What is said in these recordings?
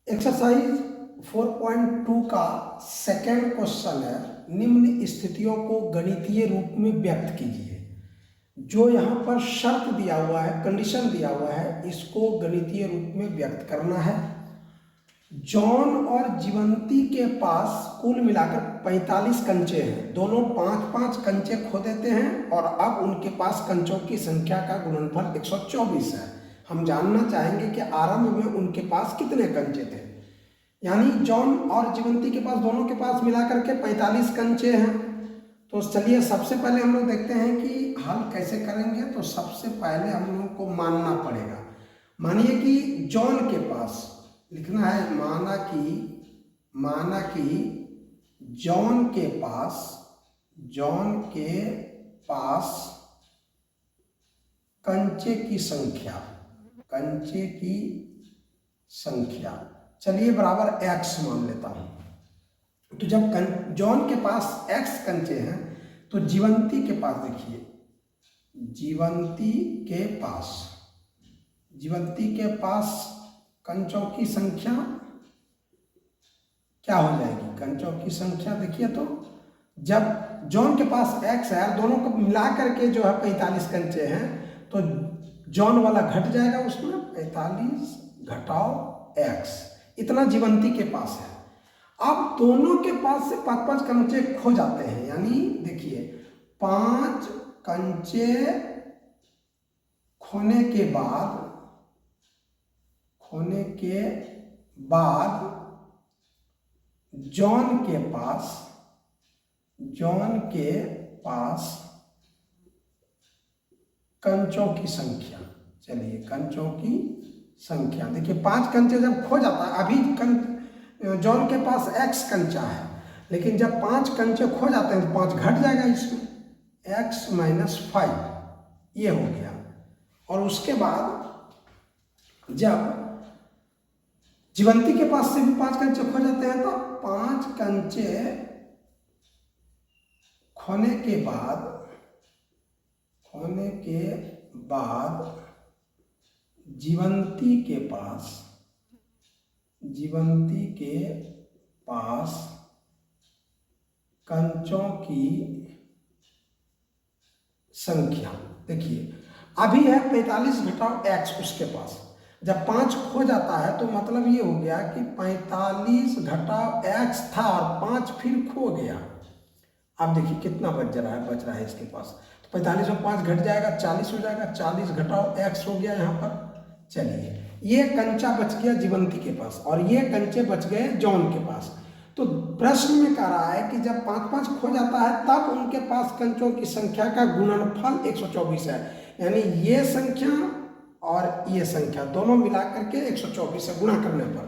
Exercise 4.2 का second question है, निम्न स्थितियों को गणितीय रूप में व्यक्त कीजिए। जो यहाँ पर शर्त दिया हुआ है, कंडीशन दिया हुआ है, इसको गणितीय रूप में व्यक्त करना है। जॉन और जीवंती के पास कुल मिलाकर 45 कंचे हैं। दोनों 5-5 कंचे खो देते हैं और अब उनके पास कंचों की संख्या का गुणनफल 124 है। हम जानना चाहेंगे कि आरंभ में उनके पास कितने कंचे थे। यानी जॉन और जीवंती के पास, दोनों के पास मिलाकर के 45 कंचे हैं। तो चलिए सबसे पहले हम लोग देखते हैं कि हल कैसे करेंगे। तो सबसे पहले हम लोगों को मानना पड़ेगा, मानिए कि जॉन के पास लिखना है, माना कि जॉन के पास कंचे की संख्या चलिए बराबर x मान लेता हूं। तो जब जॉन के पास x कंचे हैं तो जीवंती के पास देखिए, जीवंती के पास कंचों की संख्या क्या हो जाएगी। कंचों की संख्या देखिए, तो जब जॉन के पास x है, दोनों को मिला करके जो है 45 कंचे हैं, तो जॉन वाला घट जाएगा, उसमें 45 घटाओ x, इतना जीवंती के पास है। अब दोनों के पास से 5-5 कंचे खो जाते हैं। यानी देखिए 5 कंचे खोने के बाद जॉन के पास कंचों की संख्या, चलिए कंचों की संख्या देखिए, 5 कंचे जब खो जाता है, अभी जॉन के पास x कंचा है, लेकिन जब 5 कंचे खो जाते हैं तो 5 घट जाएगा, इसमें x - 5 ये हो गया। और उसके बाद जब जीवंती के पास से भी 5 कंचे खो जाते हैं, तो 5 कंचे खोने के बाद जीवंती के पास कंचों की संख्या देखिए, अभी है 45 घटाओ x उसके पास। जब 5 खो जाता है तो मतलब ये हो गया कि 45 घटाओ x था और 5 फिर खो गया। अब देखिए कितना बच रहा है इसके पास। तो 45 में 5 घट जाएगा, 40 हो जाएगा, 40 घटाओ x हो गया यहाँ पर। चलिए ये कंचा बच गया जीवंती के पास और ये कंचे बच गए जॉन के पास। तो प्रश्न में कह रहा है कि जब 5-5 खो जाता है तब उनके पास कंचों की संख्या का गुणनफल 124 है। यानी ये संख्या और ये संख्या दोनों मिला करके 124 से गुणा करने पर,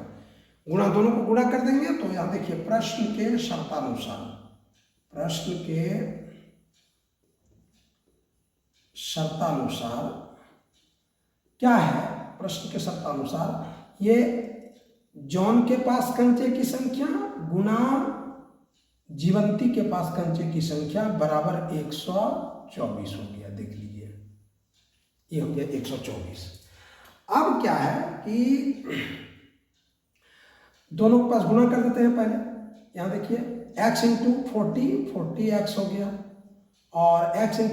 दोनों को गुणा कर देंगे। तो यहाँ देखिए प्रश्न के शर्तानुसार क्या है। प्रश्न के शर्तानुसार ये जॉन के पास कंचे की संख्या गुना जीवंती के पास कंचे की संख्या बराबर 124 हो गया। देख लीजिए ये हो गया 124। अब क्या है कि दोनों के पास गुणा कर देते हैं पहले। यहाँ देखिए x × 40x हो गया और x × -x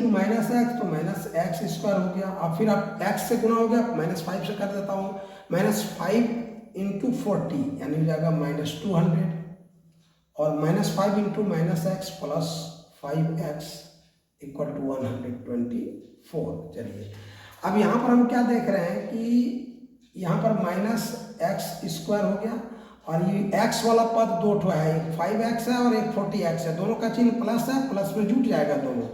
तो -x² हो गया। अब फिर अब x से गुणा हो गया, -5 से कर देता हूँ, -5 × 40 यानी हो जाएगा -200 और -5 × -x + 5x = 124। चलिए अब यहाँ पर हम क्या देख रहे हैं कि यहाँ पर -x² हो गया और ये x वाला पद 2 ठो है, एक 5x है और एक 40x है, दोनों का चिन्ह प्लस है, प्लस में जुट जाएगा दोनों,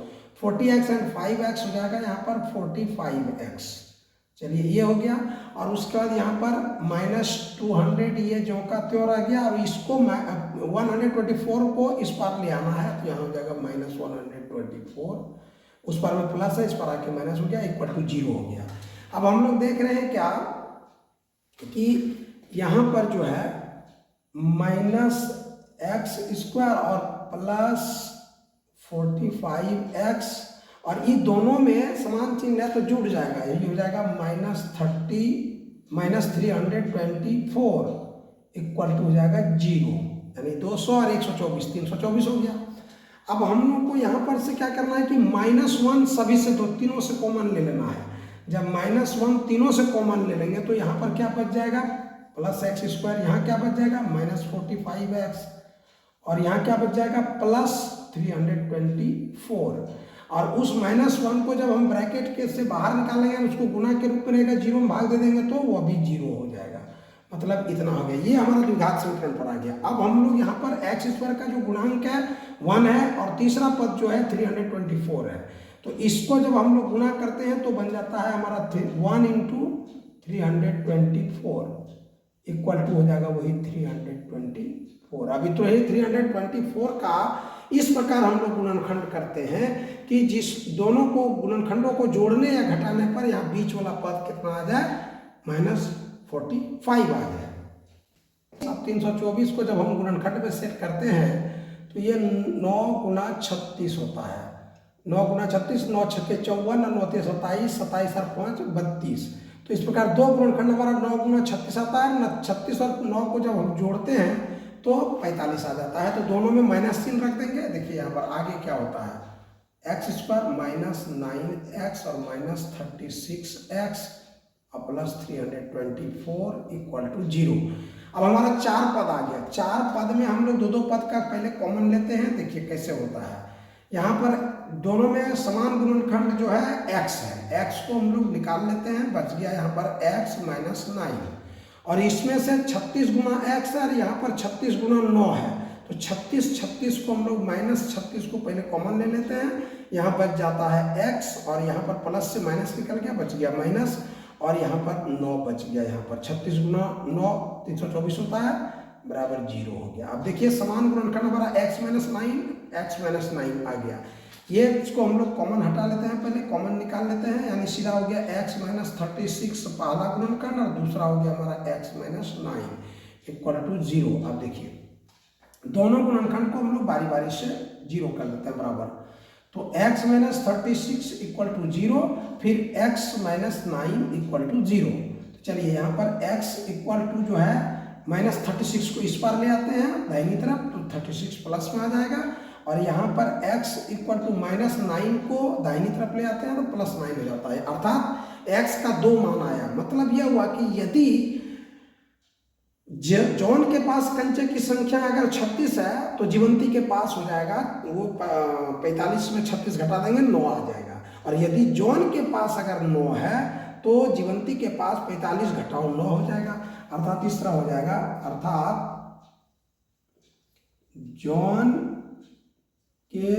40x और 5x हो जाएगा यहाँ पर 45x। चलिए ये हो गया और उसके बाद यहाँ पर -200 ये जो का त्यों रह गया और इसको 124 को इस पार ले आना है, तो यहाँ हो जाएगा -124, उस पार में प्लस है, इस पर आके माइनस हो गया, = 0 हो गया। अब हम लोग देख रहे हैं क्या कि यहाँ पर जो है -x² और +45x और ये दोनों में समान चिन्ह है तो जुड़ जाएगा, ये हो जाएगा -324 इक्वल टू हो जाएगा 0, यानी 200 और 124 324 हो गया। अब हम लोग को यहाँ पर से क्या करना है कि -1 सभी से दो तीनों से कॉमन ले लेना है। जब -1 तीनों से कॉमन ले लेंगे तो यहाँ पर क्या बच जाएगा +x², यहाँ क्या बच जाएगा -45x, और यहाँ क्या बच जाएगा +324। और उस -1 को जब हम ब्रैकेट के से बाहर निकालेंगे, उसको गुना के रूप में रहेगा, 0 में भाग दे देंगे तो वो भी 0 हो जाएगा। मतलब इतना हो गया, ये हमारा द्विघात समीकरण पर आ गया। अब हम लोग यहाँ पर x² का जो गुणांक है 1 है और तीसरा पद जो है 324 है, तो इसको जब हम लोग गुना करते हैं तो बन जाता है हमारा 1 × 324 इक्वल टू हो जाएगा वही 324। अभी तो ये 324 का इस प्रकार हम लोग गुणनखंड करते हैं कि जिस दोनों को गुणनखंडों को जोड़ने या घटाने पर यहाँ बीच वाला पद कितना आ जाए -45 आ जाए। अब 324 को जब हम गुणनखंड में सेट करते हैं तो ये 9 × 36 होता है। 9 × 36, 9 × 6 = 54, 9 × 27, 27 और 5 = 32। तो इस प्रकार दो गुणनखंड हमारा 9 × 36 आता है। 36 और 9 को जब हम जोड़ते हैं तो 45 आ जाता है। तो दोनों में -3 रख देंगे। देखिए यहाँ पर आगे क्या होता है, x² -9x और -36x और +324 इक्वल टू 0। अब हमारा 4 पद आ गया। 4 पद में हम लोग दो पद का पहले कॉमन लेते हैं। देखिए कैसे होता है, यहाँ पर दोनों में समान गुणनखंड जो है x है, x को हम लोग निकाल लेते हैं, बच गया यहाँ पर x - 9, और इसमें से 36 × x है और यहाँ पर 36 × 9 है, तो 36 को हम लोग -36 को पहले कॉमन ले लेते हैं। यहाँ बच जाता है x और यहाँ पर प्लस से माइनस निकल गया, बच गया माइनस, और यहाँ पर 9 बच गया। यहाँ पर 36 × 9 324 होता है, बराबर 0 हो गया। अब देखिए समान गुणनखंड हमारा x - 9 आ गया। ये इसको हम लोग कॉमन हटा लेते हैं, पहले कॉमन निकाल लेते हैं, यानी सीधा हो गया x - 36 पहला गुणनखंड और दूसरा हो गया हमारा x - 9 इक्वल टू 0। अब देखिए दोनों गुणनखंड को हम लोग बारी बारी से 0 कर लेते हैं बराबर। तो x - 36 इक्वल टू 0, फिर x - 9 इक्वल टू 0। तो चलिए यहाँ पर x इक्वल टू जो है -36 को इस पार ले आते हैं दाहिनी तरफ, तो 36 प्लस में आ जाएगा, और यहाँ पर x इक्वल टू -9 को दाहिनी तरफ ले आते हैं तो +9 हो जाता है। अर्थात x का 2 मान आया। मतलब यह हुआ कि यदि जॉन के पास कंचे की संख्या अगर 36 है तो जीवंती के पास हो जाएगा, वो 45 में 36 घटा देंगे 9 आ जाएगा। और यदि जॉन के पास अगर 9 है तो जीवंती के पास 45 घटाओ 9 हो जाएगा। अर्थात इस तरह हो जाएगा, अर्थात जॉन के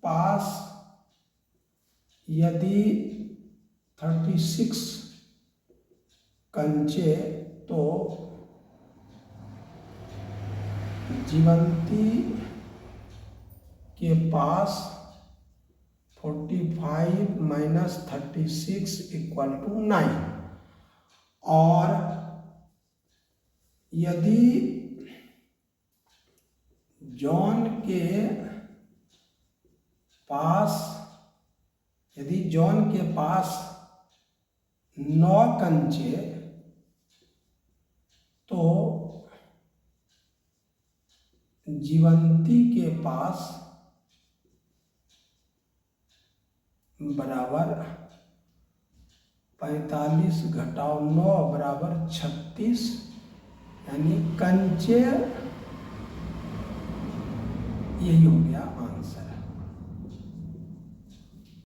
पास यदि 36 कंचे तो जीवंती के पास 45 - 36 इक्वल टू 9, और यदि जॉन के पास 9 कंचे तो जीवंती के पास बराबर 45 घटाओ 9 बराबर 36, यानी कंचे, यही हो गया आंसर।